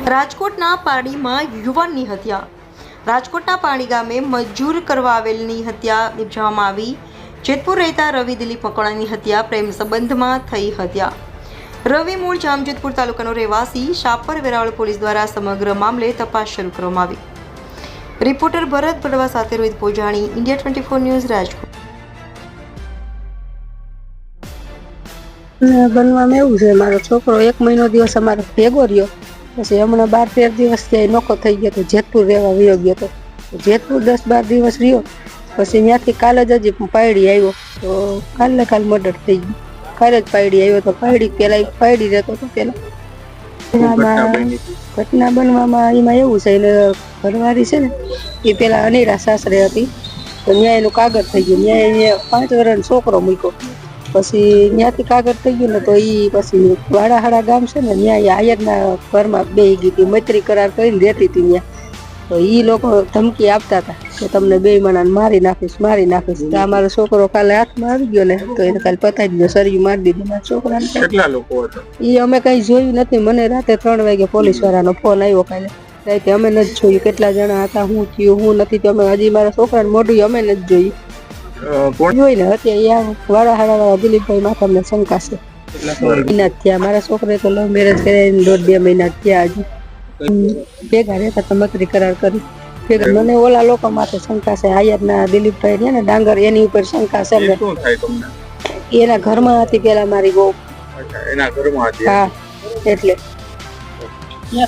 રાજકોટના પારડીમાં યુવાનની હત્યા. રાજકોટના પારડી ગામે મજૂર કરવા આવેલની હત્યા નિપજાવવામાં આવી. જેતપુર રહેતા રવિ દિલીપ મકવાણાની હત્યા પ્રેમ સંબંધમાં થઈ હત્યા. રવિ મૂળ જામજોધપુર તાલુકાનો રહેવાસી. શાપર વેરાવળ પોલીસ દ્વારા સમગ્ર મામલે તપાસ શરૂ કરવામાં આવી. રિપોર્ટર ભરત બડવા સાથે રોહિત પોજાણી, ઇન્ડિયા 24 ન્યૂઝ, રાજકોટ. બનવામાં એવું છે, મારો છોકરો 1 મહિનો દિવસ અમારો ભેગો રહ્યો, પછી હમણાં 12-13 દિવસ ત્યાં નોખો થઈ ગયો તો જેતપુર રહેવા વયો ગયો હતો. જેતપુર 10-12 દિવસ રહ્યો, પછી ત્યાંથી કાલે જ હજી પાયડી આવ્યો તો કાલ મર્ડર થઈ ગયું. કાલે જ પાયડી આવ્યો તો પાયડી રહેતો હતો પેલા. ઘટના બનવામાં એમાં એવું છે, એને ઘરવાળી છે ને એ પેલા અનેરા સાસરે હતી, તો ત્યાં એનું કાગળ થઈ ગયું. ત્યાં એને 5 વર્ષનો છોકરો મૂક્યો, પછી ત્યાંથી કાગળ થઈ ગયું ને તો એ પછી વાડાહાડા ગામ છે ને ત્યાં આયરના ઘરમાં બેસી ગઈ હતી, મૈત્રી કરાર કરીને રહેતી હતી ત્યાં. તો એ લોકો ધમકી આપતા હતા કે તમને 2 માણાને મારી નાખીશ. તો અમારો છોકરો કાલે હાથમાં આવી ગયો ને તો એને કાલે પતાવી દીધો, સરિયું મારી દીધું મારા છોકરાને. કેટલા લોકો હતા એ અમે કઈ જોયું નથી. મને રાતે 3 વાગે પોલીસ વાળાનો ફોન આવ્યો કાલે રાતે. અમે નથી જોયું કેટલા જણા હતા, શું થયું શું નથી. તો અમે હજી મારા છોકરાને મોઢું અમે નથી જોયું. જોઈને અત્યારે વાળા દિલીપભાઈ માથે અમને શંકા છે. મહિના થયા મારા છોકરે તો લવ મેરેજ કરીને 1.5-2 મહિના થયા. હજી ભેગા રહેતા તો મકરી કરાર કરી ભેગા. મને ઓલા લોકો માથે શંકા છે. આયરના દિલીપભાઈ છે ને ડાંગર, એની ઉપર શંકા છે. એના ઘરમાં હતી પેલા મારી બહુ. એના ઘરમાં હતી? હા, એટલે